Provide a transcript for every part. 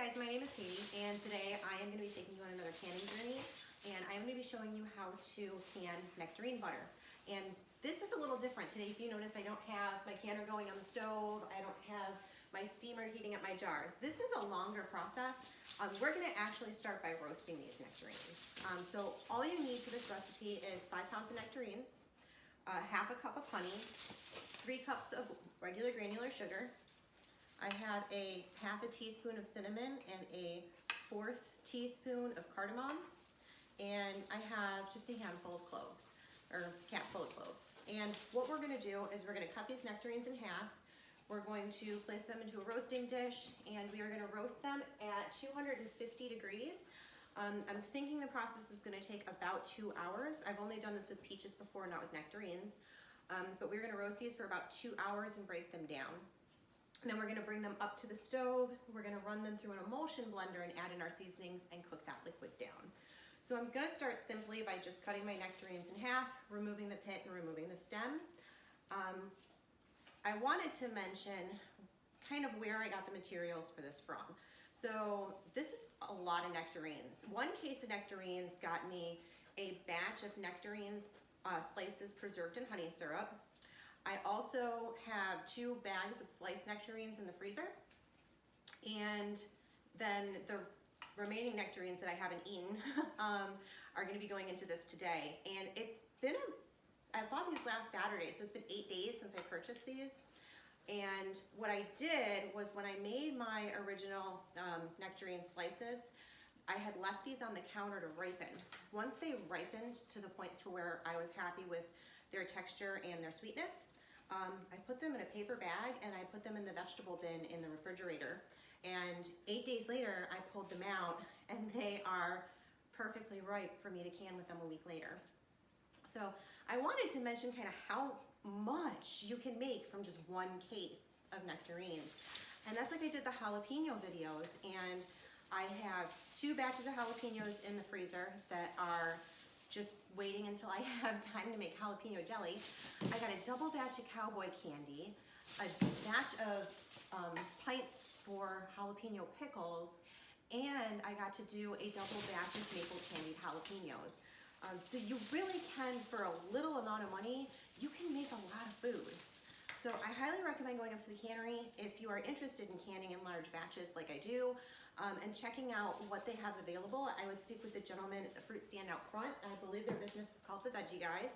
guys, my name is Katie, and today I am going to be taking you on another canning journey, and I'm going to be showing you how to can nectarine butter. And this is a little different. Today, if you notice, I don't have my canner going on the stove, I don't have my steamer heating up my jars. This is a longer process. We're going to actually start by roasting these nectarines. So all you need for this recipe is 5 pounds of nectarines, half a cup of honey, 3 cups of regular granular sugar. I have a half a teaspoon of cinnamon and a 1/4 teaspoon of cardamom, and I have just a handful of cloves, or cap full of cloves. And what we're going to do is we're going to cut these nectarines in half. We're going to place them into a roasting dish, and we are going to roast them at 250 degrees. I'm thinking the process is going to take about 2 hours. I've only done this with peaches before, not with nectarines. But we're going to roast these for about 2 hours and break them down. And then we're going to bring them up to the stove. We're going to run them through an emulsion blender and add in our seasonings and cook that liquid down. So I'm going to start simply by just cutting my nectarines in half, removing the pit and removing the stem. I wanted to mention kind of where I got the materials for this from. So this is a lot of nectarines. 1 case of nectarines got me a batch of nectarines slices preserved in honey syrup. I also have 2 bags of sliced nectarines in the freezer, and then the remaining nectarines that I haven't eaten are going to be going into this today. And it's been I bought these last Saturday, so it's been 8 days since I purchased these. And what I did was when I made my original nectarine slices, I had left these on the counter to ripen. Once they ripened to the point to where I was happy with their texture and their sweetness, I put them in a paper bag and I put them in the vegetable bin in the refrigerator. And 8 days later, I pulled them out and they are perfectly ripe for me to can with them a week later. So I wanted to mention kind of how much you can make from just 1 case of nectarines. And that's like I did the jalapeno videos, and I have 2 batches of jalapenos in the freezer that are just waiting until I have time to make jalapeno jelly. I got a double batch of cowboy candy, a batch of pints for jalapeno pickles, and I got to do a double batch of maple candied jalapenos. So you really can, for a little amount of money, you can make a lot of food. So I highly recommend going up to the cannery if you are interested in canning in large batches like I do, and checking out what they have available. I would speak with the gentleman at the fruit stand out front. I believe their business is called the Veggie Guyz,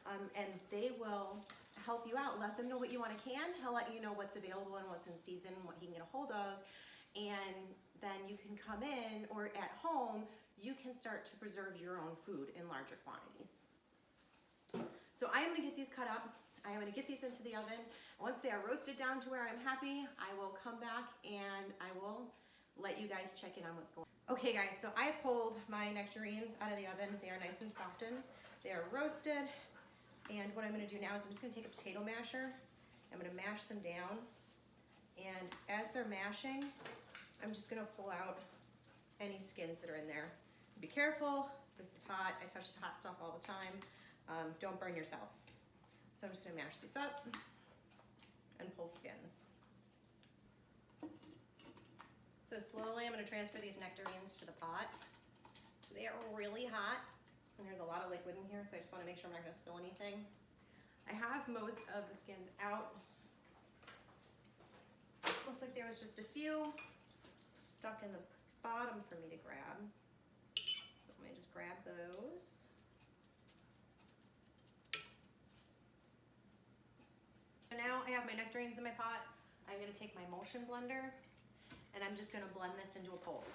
and they will help you out. Let them know what you want to can. He'll let you know what's available and what's in season, what he can get a hold of, and then you can come in, or at home, you can start to preserve your own food in larger quantities. So I am going to get these cut up. I am going to get these into the oven. Once they are roasted down to where I'm happy, I will come back and I will let you guys check in on what's going on. Okay guys, so I pulled my nectarines out of the oven. They are nice and softened. They are roasted. And what I'm going to do now is I'm just going to take a potato masher. I'm going to mash them down. And as they're mashing, I'm just going to pull out any skins that are in there. Be careful. This is hot. I touch hot stuff all the time. Don't burn yourself. So I'm just going to mash these up and pull skins. So slowly I'm going to transfer these nectarines to the pot. They are really hot, and there's a lot of liquid in here, so I just want to make sure I'm not going to spill anything. I have most of the skins out. Looks like there was just a few stuck in the bottom for me to grab. So let me just grab those. So now I have my nectarines in my pot. I'm going to take my emulsion blender, and I'm just going to blend this into a pulp.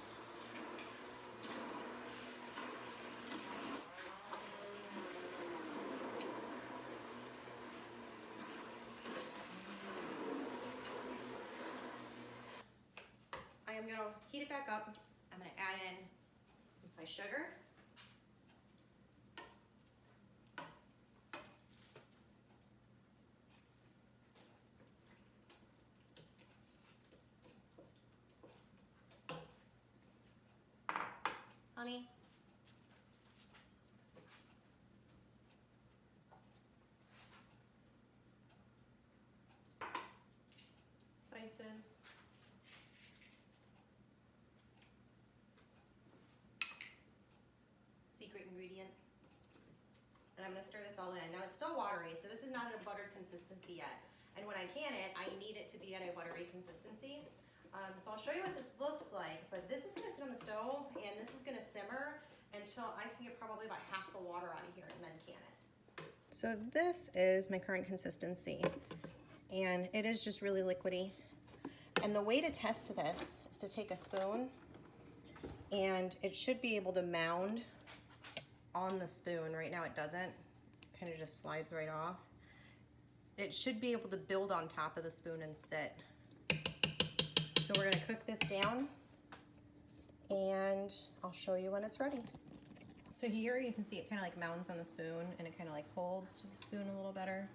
I am going to heat it back up. I'm going to add in my sugar. Honey. Spices. ingredient. And I'm gonna stir this all in. Now it's still watery, so this is not at a buttered consistency yet. And when I can it, I need it to be at a buttery consistency. So I'll show you what this looks like, but this is gonna sit on the stove and this is gonna simmer until I can get probably about half the water out of here and then can it. So this is my current consistency and it is just really liquidy. And the way to test this is to take a spoon and it should be able to mound on the spoon. Right now it doesn't, kind of just slides right off. It should be able to build on top of the spoon and sit. So we're gonna cook this down and I'll show you when it's ready. So here you can see it kind of like mounds on the spoon and it kind of like holds to the spoon a little better.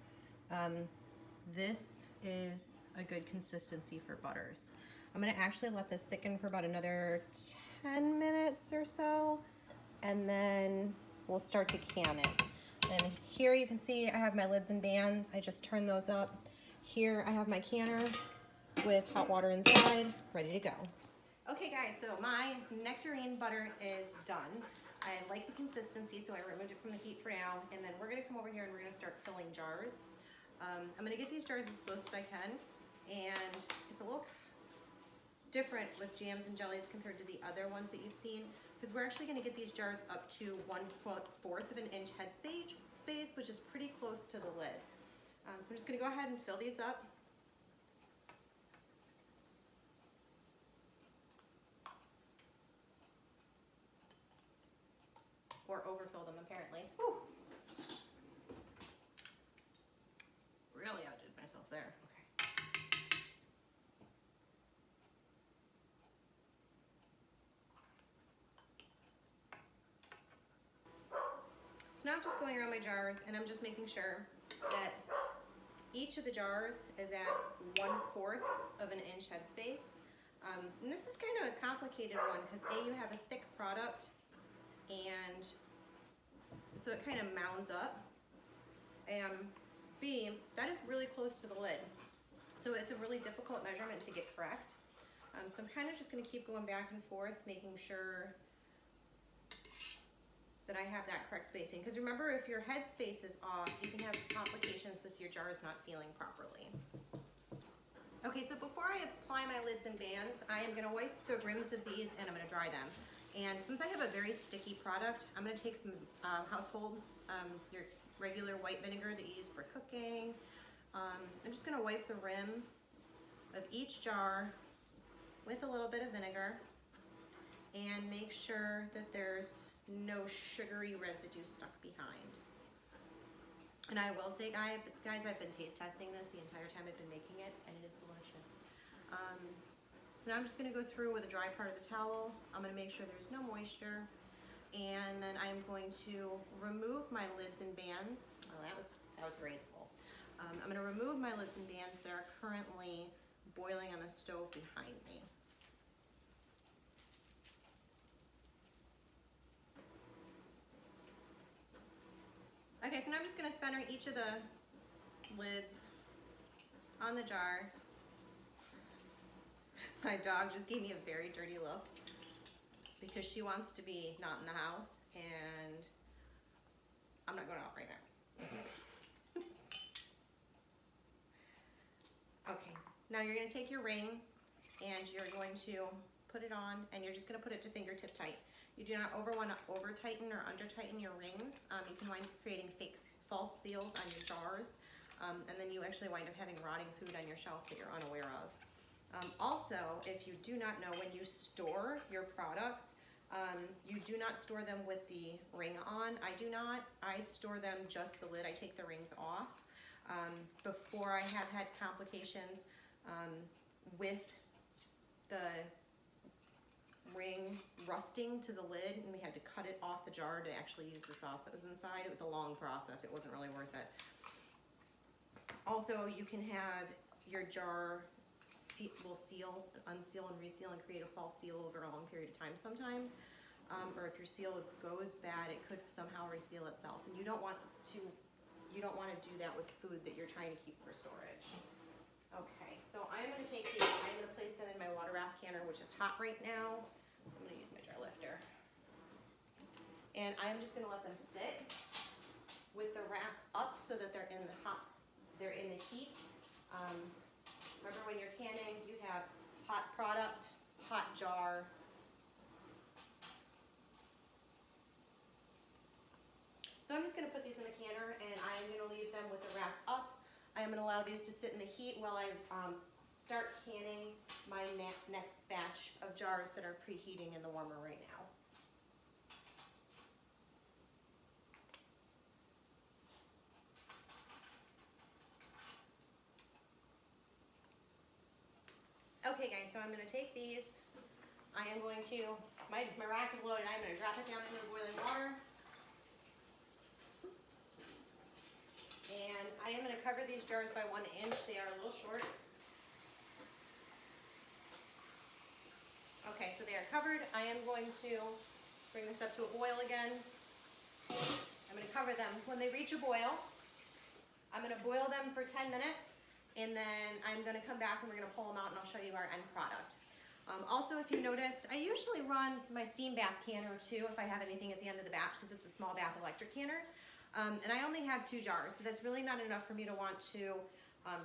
This is a good consistency for butters. I'm gonna actually let this thicken for about another 10 minutes or so and then we'll start to can it. And here you can see I have my lids and bands. I just turned those up. Here I have my canner with hot water inside, ready to go. Okay guys, so my nectarine butter is done. I like the consistency, so I removed it from the heat for now, and then we're gonna come over here and we're gonna start filling jars. I'm gonna get these jars as close as I can, and it's a little different with jams and jellies compared to the other ones that you've seen, because we're actually gonna get these jars up to 1/4 of an inch head space, which is pretty close to the lid. So I'm just gonna go ahead and fill these up. Or overfill them apparently. Whew. Really outdid myself there. Okay. So now I'm just going around my jars and I'm just making sure that each of the jars is at 1/4 of an inch headspace. And this is kind of a complicated one because A, you have a thick product and so it kind of mounds up. And B, that is really close to the lid. So it's a really difficult measurement to get correct. So I'm kind of just gonna keep going back and forth, making sure that I have that correct spacing. Because remember, if your head space is off, you can have complications with your jars not sealing properly. Okay, so before I apply my lids and bands, I am gonna wipe the rims of these and I'm gonna dry them. And since I have a very sticky product, I'm gonna take some household, your regular white vinegar that you use for cooking. I'm just gonna wipe the rim of each jar with a little bit of vinegar and make sure that there's no sugary residue stuck behind. And I will say, guys, I've been taste testing this the entire time I've been making it, and it is delicious. So now I'm just gonna go through with a dry part of the towel. I'm gonna make sure there's no moisture, and then I'm going to remove my lids and bands. Oh, that was graceful. I'm gonna remove my lids and bands that are currently boiling on the stove behind me. Okay, so now I'm just gonna center each of the lids on the jar. My dog just gave me a very dirty look because she wants to be not in the house, and I'm not going out right now. Okay, now you're gonna take your ring and you're going to put it on, and you're just gonna put it to fingertip tight. You do not want to over tighten or under tighten your rings. You can wind up creating false seals on your jars, and then you actually wind up having rotting food on your shelf that you're unaware of. Also, if you do not know, when you store your products, you do not store them with the ring on. I do not. I store them just the lid. I take the rings off. Before I have had complications with the ring rusting to the lid, and we had to cut it off the jar to actually use the sauce that was inside. It was a long process. It wasn't really worth it. Also, you can have your jar will seal, unseal, and reseal and create a false seal over a long period of time sometimes. Or if your seal goes bad, it could somehow reseal itself, and you don't want to do that with food that you're trying to keep for storage. Okay, so I'm going to take these, I'm going to place them in my water bath canner, which is hot right now. I'm going to use my jar lifter. And I'm just gonna let them sit with the rack up so that they're in the heat. Remember when you're canning, you have hot product, hot jar. So I'm just gonna put these in the canner and I'm gonna leave them with the rack up. I'm gonna allow these to sit in the heat while I start canning my next batch of jars that are preheating in the warmer right now. Okay guys, so I'm gonna take these. I am going to, my rack is loaded, I'm gonna drop it down into the boiling water. And I am gonna cover these jars by 1 inch. They are a little short. Okay, so they are covered. I am going to bring this up to a boil again. I'm gonna cover them. When they reach a boil, I'm gonna boil them for 10 minutes, and then I'm gonna come back and we're gonna pull them out and I'll show you our end product. Also, if you noticed, I usually run my steam bath canner too if I have anything at the end of the batch because it's a small bath electric canner. And I only have 2 jars, so that's really not enough for me to want to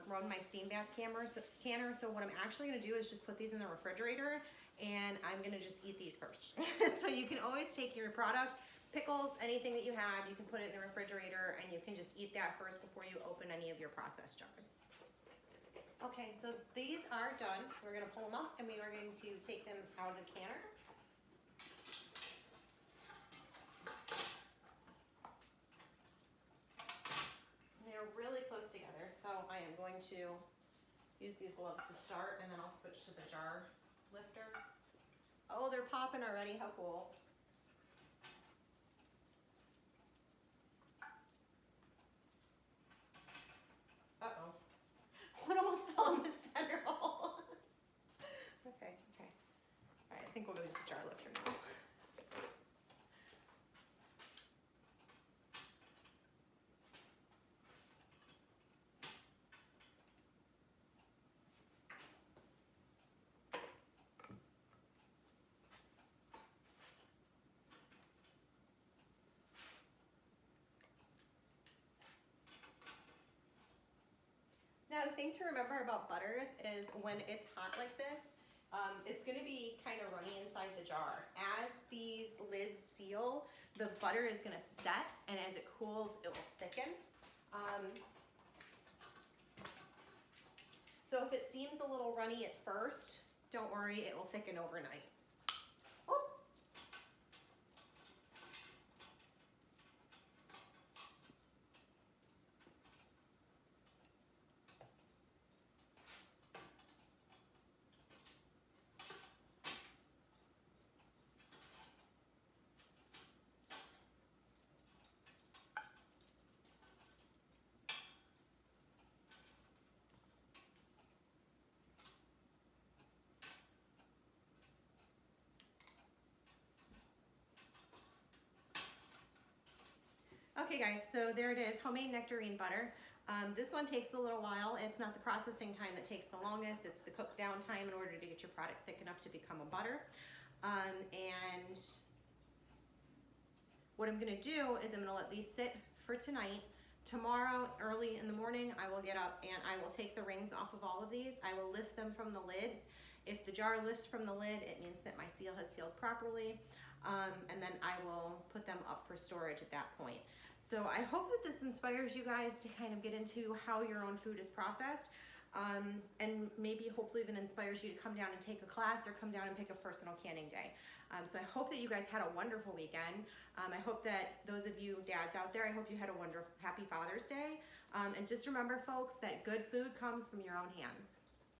run my steam bath canner. So what I'm actually gonna do is just put these in the refrigerator and I'm gonna just eat these first. So you can always take your product, pickles, anything that you have, you can put it in the refrigerator and you can just eat that first before you open any of your processed jars. Okay, so these are done. We're gonna pull them up and we are going to take them out of the canner. They're really close together, so I am going to use these gloves to start and then I'll switch to the jar lifter. Oh, they're popping already, how cool. Uh-oh. One almost fell in the center hole. Okay. All right, I think we'll use the jar lifter now. Now, the thing to remember about butters is when it's hot like this, it's gonna be kind of runny inside the jar. As these lids seal, the butter is gonna set, and as it cools, it will thicken. So if it seems a little runny at first, don't worry, it will thicken overnight. Oh. Okay guys, so there it is, homemade nectarine butter. This one takes a little while. It's not the processing time that takes the longest, it's the cook down time in order to get your product thick enough to become a butter. And what I'm gonna do is I'm gonna let these sit for tonight. Tomorrow, early in the morning, I will get up and I will take the rings off of all of these. I will lift them from the lid. If the jar lifts from the lid, it means that my seal has sealed properly. And then I will put them up for storage at that point. So I hope that this inspires you guys to kind of get into how your own food is processed. And maybe hopefully even inspires you to come down and take a class or come down and pick a personal canning day. So I hope that you guys had a wonderful weekend. I hope that those of you dads out there, I hope you had a happy Father's Day. And just remember folks that good food comes from your own hands.